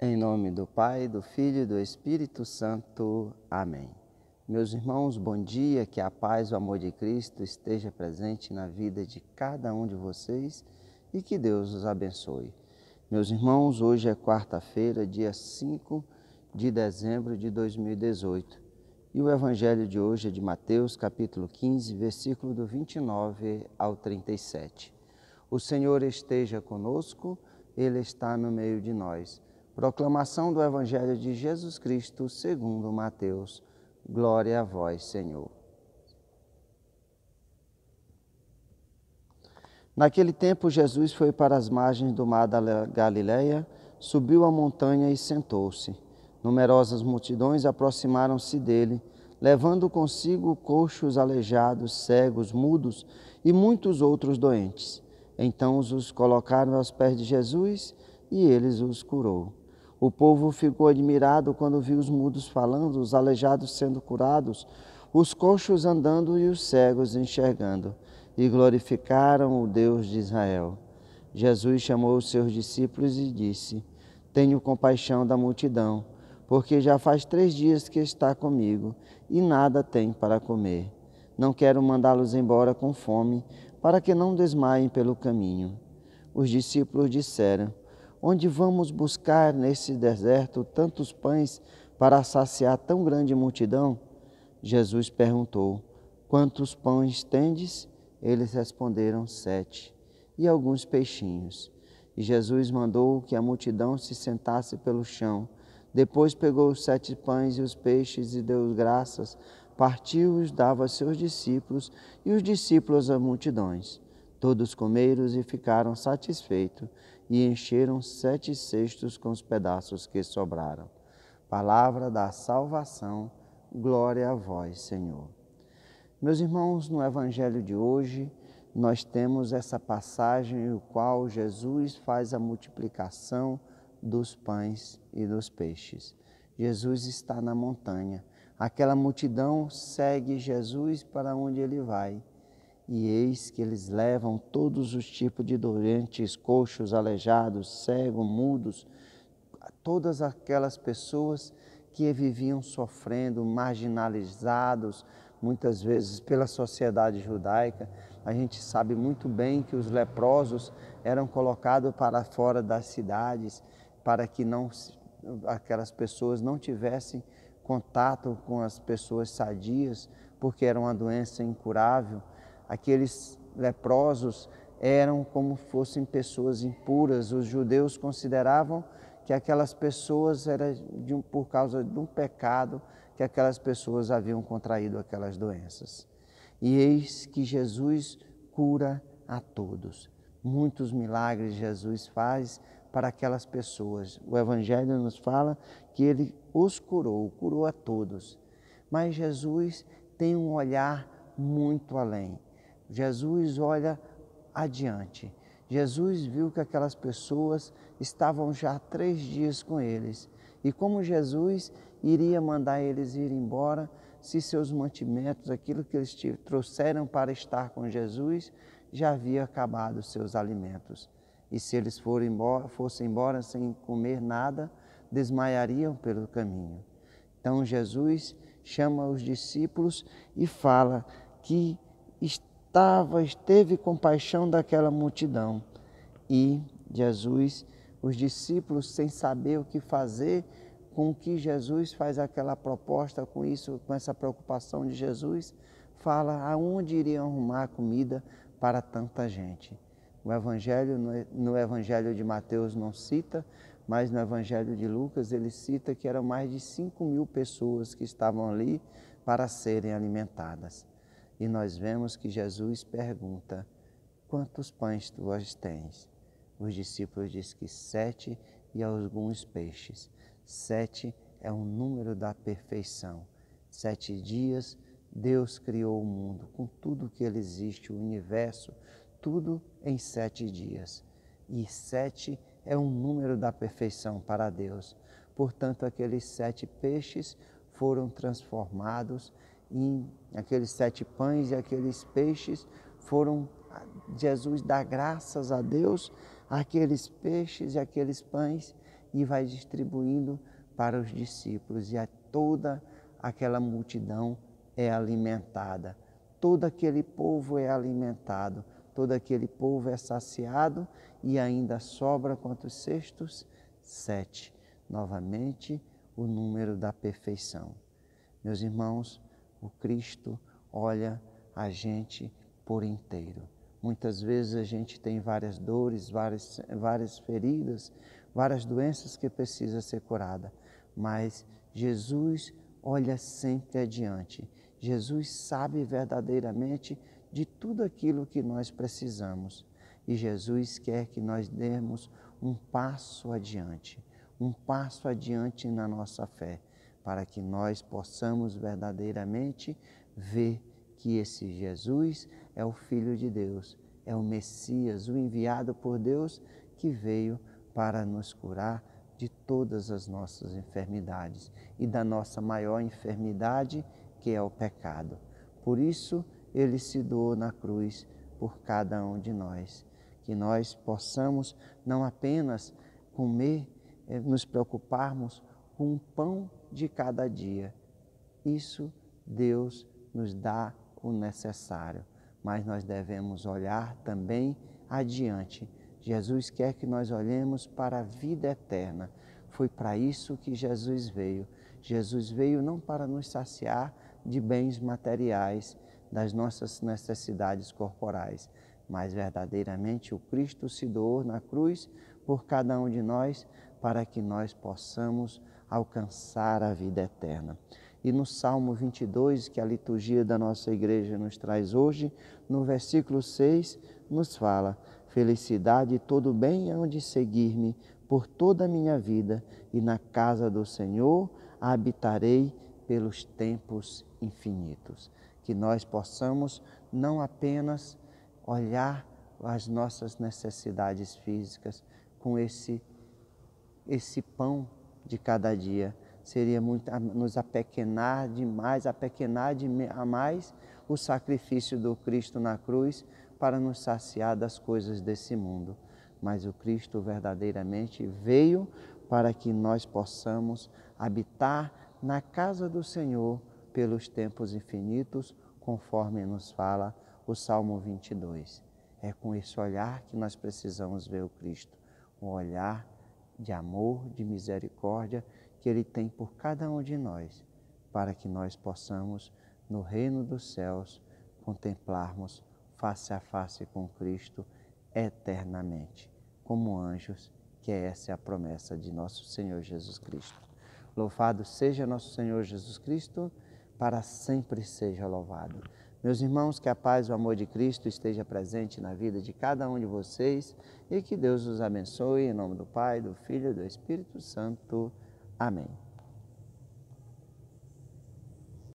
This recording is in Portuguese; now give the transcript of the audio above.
Em nome do Pai, do Filho e do Espírito Santo. Amém. Meus irmãos, bom dia, que a paz e o amor de Cristo esteja presente na vida de cada um de vocês e que Deus os abençoe. Meus irmãos, hoje é quarta-feira, dia 5 de dezembro de 2018 e o Evangelho de hoje é de Mateus, capítulo 15, versículo do 29 ao 37. O Senhor esteja conosco, Ele está no meio de nós. Proclamação do Evangelho de Jesus Cristo segundo Mateus. Glória a vós, Senhor. Naquele tempo, Jesus foi para as margens do mar da Galileia, subiu a montanha e sentou-se. Numerosas multidões aproximaram-se dele, levando consigo coxos, aleijados, cegos, mudos e muitos outros doentes. Então os colocaram aos pés de Jesus e ele os curou. O povo ficou admirado quando viu os mudos falando, os aleijados sendo curados, os coxos andando e os cegos enxergando, e glorificaram o Deus de Israel. Jesus chamou os seus discípulos e disse: Tenho compaixão da multidão, porque já faz 3 dias que está comigo e nada tem para comer. Não quero mandá-los embora com fome, para que não desmaiem pelo caminho. Os discípulos disseram: Onde vamos buscar nesse deserto tantos pães para saciar tão grande multidão? Jesus perguntou: Quantos pães tendes? Eles responderam: 7, e alguns peixinhos. E Jesus mandou que a multidão se sentasse pelo chão. Depois pegou os 7 pães e os peixes e deu graças, partiu e os dava a seus discípulos e os discípulos às multidões. Todos comeram e ficaram satisfeitos e encheram 7 cestos com os pedaços que sobraram. Palavra da salvação, glória a vós, Senhor. Meus irmãos, no Evangelho de hoje, nós temos essa passagem em qual Jesus faz a multiplicação dos pães e dos peixes. Jesus está na montanha. Aquela multidão segue Jesus para onde ele vai. E eis que eles levam todos os tipos de doentes, coxos, aleijados, cegos, mudos, todas aquelas pessoas que viviam sofrendo, marginalizados, muitas vezes pela sociedade judaica. A gente sabe muito bem que os leprosos eram colocados para fora das cidades, para que aquelas pessoas não tivessem contato com as pessoas sadias, porque era uma doença incurável. Aqueles leprosos eram como fossem pessoas impuras. Os judeus consideravam que aquelas pessoas eram por causa de um pecado que aquelas pessoas haviam contraído aquelas doenças. E eis que Jesus cura a todos. Muitos milagres Jesus faz para aquelas pessoas. O Evangelho nos fala que ele os curou a todos. Mas Jesus tem um olhar muito além. Jesus olha adiante. Jesus viu que aquelas pessoas estavam já há 3 dias com eles. E como Jesus iria mandar eles ir embora se seus mantimentos, aquilo que eles trouxeram para estar com Jesus, já havia acabado seus alimentos. E se eles fossem embora sem comer nada, desmaiariam pelo caminho. Então Jesus chama os discípulos e fala que teve compaixão daquela multidão. E Jesus, os discípulos, sem saber o que fazer, com que Jesus faz aquela proposta com isso, com essa preocupação de Jesus, fala aonde iriam arrumar comida para tanta gente. No Evangelho de Mateus não cita, mas no Evangelho de Lucas ele cita que eram mais de 5.000 pessoas que estavam ali para serem alimentadas. E nós vemos que Jesus pergunta: quantos pães vós tens? Os discípulos dizem que 7 e alguns peixes. 7 é um número da perfeição. 7 dias Deus criou o mundo, com tudo que ele existe, o universo, tudo em 7 dias. E 7 é um número da perfeição para Deus. Portanto, aqueles 7 peixes foram transformados em aqueles 7 pães e aqueles peixes foram, Jesus dá graças a Deus, aqueles peixes e aqueles pães, e vai distribuindo para os discípulos, e toda aquela multidão é alimentada, todo aquele povo é alimentado, todo aquele povo é saciado e ainda sobra quantos cestos? 7. Novamente, o número da perfeição. Meus irmãos, o Cristo olha a gente por inteiro. Muitas vezes a gente tem várias dores, várias feridas, várias doenças que precisam ser curadas, mas Jesus olha sempre adiante. Jesus sabe verdadeiramente de tudo aquilo que nós precisamos. E Jesus quer que nós demos um passo adiante na nossa fé, para que nós possamos verdadeiramente ver que esse Jesus é o Filho de Deus, é o Messias, o enviado por Deus, que veio para nos curar de todas as nossas enfermidades e da nossa maior enfermidade, que é o pecado. Por isso, ele se doou na cruz por cada um de nós, que nós possamos não apenas comer, nos preocuparmos com o pão de cada dia. Isso Deus nos dá o necessário, mas nós devemos olhar também adiante. Jesus quer que nós olhemos para a vida eterna. Foi para isso que Jesus veio. Jesus veio não para nos saciar de bens materiais, das nossas necessidades corporais, mas verdadeiramente o Cristo se doou na cruz por cada um de nós, para que nós possamos alcançar a vida eterna. E no Salmo 22, que a liturgia da nossa igreja nos traz hoje, no versículo 6, nos fala: felicidade e todo bem hão de seguir-me por toda a minha vida, e na casa do Senhor habitarei pelos tempos infinitos. Que nós possamos não apenas olhar as nossas necessidades físicas com esse pão de cada dia. Seria muito nos apequenar demais, a mais o sacrifício do Cristo na cruz para nos saciar das coisas desse mundo. Mas o Cristo verdadeiramente veio para que nós possamos habitar na casa do Senhor pelos tempos infinitos, conforme nos fala o Salmo 22. É com esse olhar que nós precisamos ver o Cristo, um olhar de amor, de misericórdia que Ele tem por cada um de nós, para que nós possamos, no reino dos céus, contemplarmos face a face com Cristo eternamente, como anjos, que essa é a promessa de nosso Senhor Jesus Cristo. Louvado seja nosso Senhor Jesus Cristo, para sempre seja louvado. Meus irmãos, que a paz e o amor de Cristo esteja presente na vida de cada um de vocês e que Deus os abençoe, em nome do Pai, do Filho e do Espírito Santo. Amém.